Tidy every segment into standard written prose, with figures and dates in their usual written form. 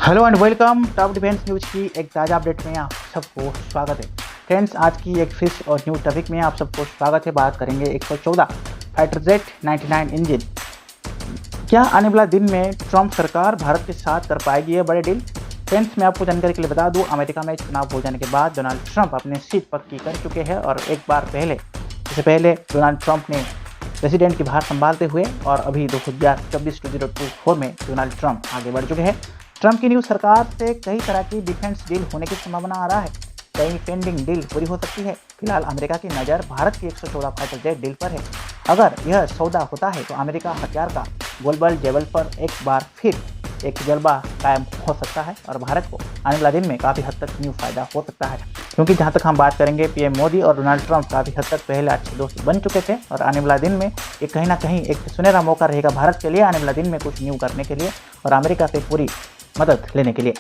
Hello and welcome top defence news की एक ताज़ा अपडेट में आप सबको स्वागत है। फ्रेंड्स, आज की एक फिश और न्यू टॉपिक में आप सबको स्वागत है। बात करेंगे 114 फाइटर जेट 99 इंजन। क्या आने वाला दिन में ट्रंप सरकार भारत के साथ कर पाएगी ये बड़े डील? फ्रेंड्स, मैं आपको जानकारी के लिए बता दूं, अमेरिका में चुनाव हो जाने के बाद डोनाल्ड ट्रंप अपनी सीट पक्की कर चुके हैं और एक बार पहले इससे पहले डोनाल्ड ट्रंप ने प्रेसिडेंट की भार संभालते हुए और अभी 2024 में डोनाल्ड ट्रंप आगे बढ़ चुके हैं। ट्रंप की न्यू सरकार से कई तरह की डिफेंस डील होने की संभावना आ रहा है। कई पेंडिंग डील पूरी हो सकती है। फिलहाल अमेरिका की नज़र भारत की 114 फाइटर जेट डील पर है। अगर यह सौदा होता है तो अमेरिका हथियार का ग्लोबल लेवल पर एक बार फिर एक जलवा कायम हो सकता है और भारत को आने वाले दिन में काफ़ी हद तक न्यू फायदा हो सकता है। क्योंकि जहां तक हम बात करेंगे, पीएम मोदी और डोनाल्ड ट्रंप काफ़ी हद तक पहले अच्छे दोस्त बन चुके थे और आने वाला दिन में ये कहीं ना कहीं एक सुनहरा मौका रहेगा भारत के लिए आने वाला दिन में कुछ न्यू करने के लिए और अमेरिका से पूरी मदद लेने के लिए।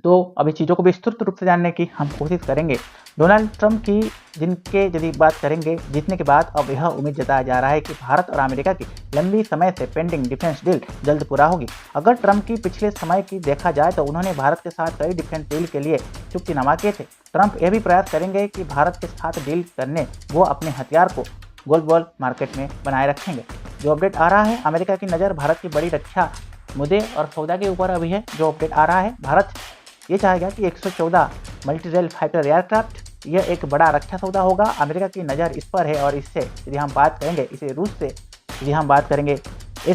तो अभी चीज़ों को विस्तृत रूप से जानने की हम कोशिश करेंगे। डोनाल्ड ट्रंप की जिनके यदि बात करेंगे जीतने के बाद अब यह उम्मीद जताया जा रहा है कि भारत और अमेरिका की लंबी समय से पेंडिंग डिफेंस डील जल्द पूरा होगी। अगर ट्रंप की पिछले समय की देखा जाए तो उन्होंने भारत के साथ कई डिफेंस डील के लिए चुक्तिनामा किए थे। ट्रंप यह भी प्रयास करेंगे कि भारत के साथ डील करने वो अपने हथियार को ग्लोबल मार्केट में बनाए रखेंगे। जो अपडेट आ रहा है, अमेरिका की नज़र भारत की बड़ी रक्षा मुद्दे और सौदा के ऊपर अभी है। जो अपडेट आ रहा है, भारत ये चाहेगा कि 114 मल्टीरेल फाइटर एयरक्राफ्ट यह एक बड़ा रक्षा सौदा होगा। अमेरिका की नज़र इस पर है और इससे यदि हम बात करेंगे, इसे रूस से यदि हम बात करेंगे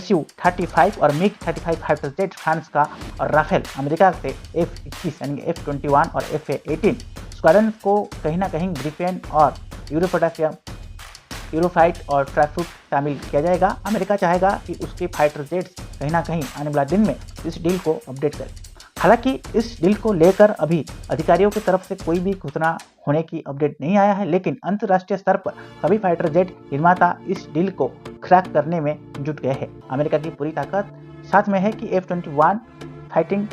Su-35 और MiG-35 फाइटर जेट फ्रांस का और राफेल अमेरिका से F-21 यानी F-21 और F-18 स्क्वाड्रन को कहीं ना कहीं ग्रिपेन और यूरोफाइट और ट्राइफ्रूट शामिल किया जाएगा। अमेरिका चाहेगा कि उसके फाइटर जेट्स कहीं ना कहीं आने वाले दिन में इस डील को अपडेट करें। हालांकि इस डील को लेकर अभी अधिकारियों की तरफ से कोई भी घोषणा होने की अपडेट नहीं आया है, लेकिन अंतर्राष्ट्रीय स्तर पर सभी फाइटर जेट निर्माता इस डील को क्रैक करने में जुट गए हैं। अमेरिका की पूरी ताकत साथ में है कि F-21 फाइटिंग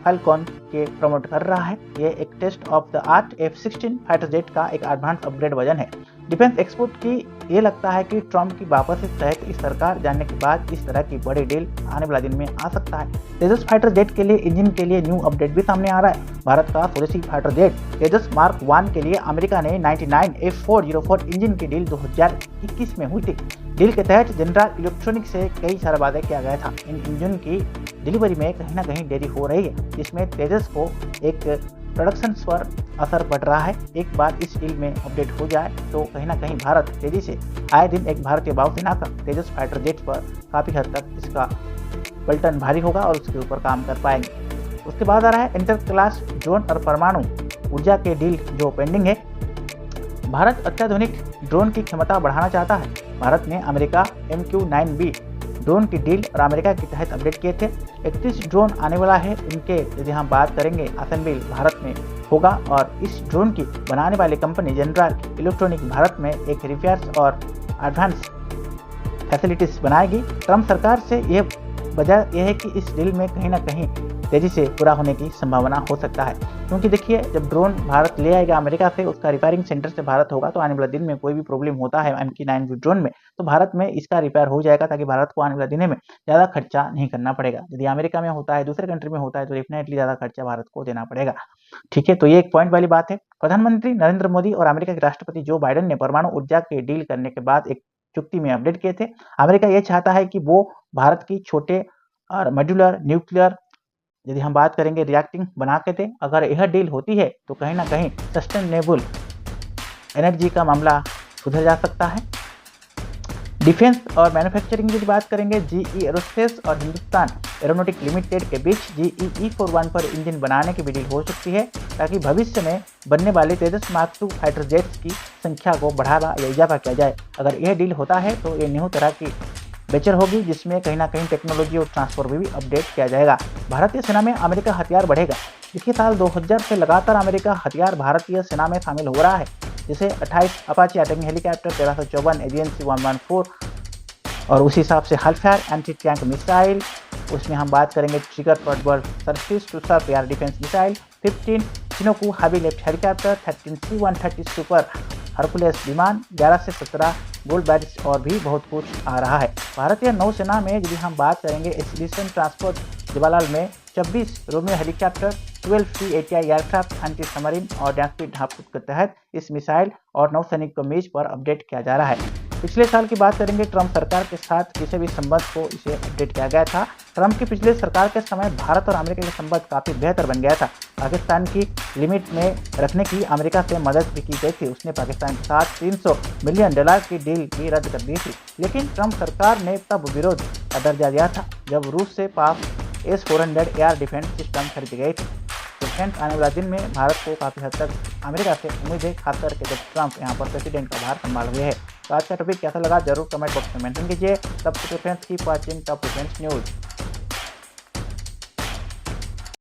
फाल्कन के प्रमोट कर रहा है। ये एक test of the art F-16 fighter jet का एक एडवांस अपग्रेड वर्जन है। डिफेंस एक्सपोर्ट की ये लगता है कि ट्रंप की वापसी सहित इस सरकार जानने के बाद इस तरह की बड़ी डील आने वाले दिन में आ सकता है। तेजस फाइटर जेट के लिए इंजन के लिए न्यू अपडेट भी सामने आ रहा है। भारत का स्वदेशी फाइटर जेट तेजस मार्क 1 के लिए अमेरिका ने 99 F404 इंजन की डील 2021 में हुई थी। डील के तहत जनरल इलेक्ट्रॉनिक से कई सारा वादा किया गया था। इन इंजन की डिलीवरी में कहीं ना कहीं देरी हो रही है, जिसमें तेजस को एक प्रोडक्शन पर असर पड़ रहा है। एक बार इस डील में अपडेट हो जाए तो कहीं ना कहीं भारत तेजी से आए दिन एक भारतीय वायुसेना का तेजस फाइटर जेट पर काफ़ी हद तक इसका पलटन भारी होगा और उसके ऊपर काम कर पाएंगे। उसके बाद आ रहा है इंटर क्लास ड्रोन और परमाणु ऊर्जा के डील जो पेंडिंग है। भारत अत्याधुनिक ड्रोन की क्षमता बढ़ाना चाहता है। भारत ने अमेरिका MQ-9B ड्रोन की डील और अमेरिका के तहत अपडेट किए थे। 31 ड्रोन आने वाला है। उनके यदि हम बात करेंगे असेंबल भारत में होगा और इस ड्रोन की बनाने वाली कंपनी जनरल इलेक्ट्रॉनिक भारत में एक रिपेयर्स और एडवांस फैसिलिटीज बनाएगी। ट्रंप सरकार से यह वजह यह है कि इस डील में कहीं ना कहीं तेजी से पूरा होने की संभावना हो सकता है। क्योंकि देखिए, जब ड्रोन भारत ले आएगा अमेरिका से, उसका रिपेयरिंग सेंटर से भारत होगा, तो आने वाले दिन में कोई भी प्रॉब्लम होता है MQ-9B ड्रोन में तो भारत में इसका रिपेयर हो जाएगा, ताकि भारत को आने वाले दिन में ज़्यादा खर्चा नहीं करना पड़ेगा। यदि अमेरिका में होता है, दूसरे कंट्री में होता है, तो डेफिनेटली ज़्यादा खर्चा भारत को देना पड़ेगा। ठीक है, तो ये एक पॉइंट वाली बात है। प्रधानमंत्री नरेंद्र मोदी और अमेरिका के राष्ट्रपति जो बाइडेन ने परमाणु ऊर्जा के डील करने के बाद एक चुक्ति में अपडेट किए थे। अमेरिका ये चाहता है कि वो भारत की छोटे और मॉड्यूलर न्यूक्लियर यदि हम बात करेंगे रिएक्टिंग बना के थे। अगर यह डील होती है तो कहीं ना कहीं सस्टेनेबल एनर्जी का मामला सुधर जा सकता है। डिफेंस और मैन्युफैक्चरिंग की बात करेंगे, GE एरोस्पेस और हिंदुस्तान एरोनॉटिक लिमिटेड के बीच GE E41 पर इंजन बनाने की भी डील हो सकती है, ताकि भविष्य में बनने वाले तेजस मार्क 2 फाइटर जेट्स की संख्या को बढ़ावा या इजाफा किया जाए। अगर यह डील होता है तो ये न्यू तरह की वेंचर होगी, जिसमें कहीं ना कहीं टेक्नोलॉजी और ट्रांसफर भी अपडेट किया जाएगा। भारतीय सेना में अमेरिका हथियार बढ़ेगा। इसी साल 2000 से लगातार अमेरिका हथियार भारतीय सेना में शामिल हो रहा है, जिसे 28 अपाचे अटैकिंग हेलीकॉप्टर, 1354 एजेंसी 114 और उसी हिसाब से हल्फायर एंटी टैंक मिसाइल, उसमें हम बात करेंगे trigger portable surface to surf air defence missile, 15 Chinook heavy lift helicopter, 13 C-130 super Hercules विमान, 11 से 17 गोल्ड बैरिज और भी बहुत कुछ आ रहा है। भारतीय नौसेना में यदि हम बात करेंगे, एक्सपीडिशन ट्रांसपोर्ट जवाहरलाल में 26 Romeo helicopter, 12 C-80I aircraft, anti submarine और डैम्पिंग ढांपों के तहत इस मिसाइल और नौसैनिक को मेज पर अपडेट किया जा रहा है। पिछले साल की बात करेंगे, ट्रंप सरकार के साथ किसी भी संबंध को इसे अपडेट किया गया था। ट्रंप की पिछले सरकार के समय भारत और अमेरिका के संबंध काफ़ी बेहतर बन गया था। पाकिस्तान की लिमिट में रखने की अमेरिका से मदद भी की गई थी। उसने पाकिस्तान के साथ $300 मिलियन की डील भी रद्द कर दी थी। लेकिन ट्रंप सरकार ने तब विरोध का दर्जा दिया था जब रूस से पाक S-400 एयर डिफेंस सिस्टम खरीदी गई थी। तो फ्रेंड्स, आने वाले दिन में भारत को काफ़ी हद तक अमेरिका से उम्मीद है, खासकर के जब ट्रंप यहाँ पर प्रेसिडेंट का भार संभाल हुए है। तो आज का टॉपिक कैसा लगा जरूर कमेंट बॉक्स में मेंशन कीजिए। तब तक friends, keep watching top defence news.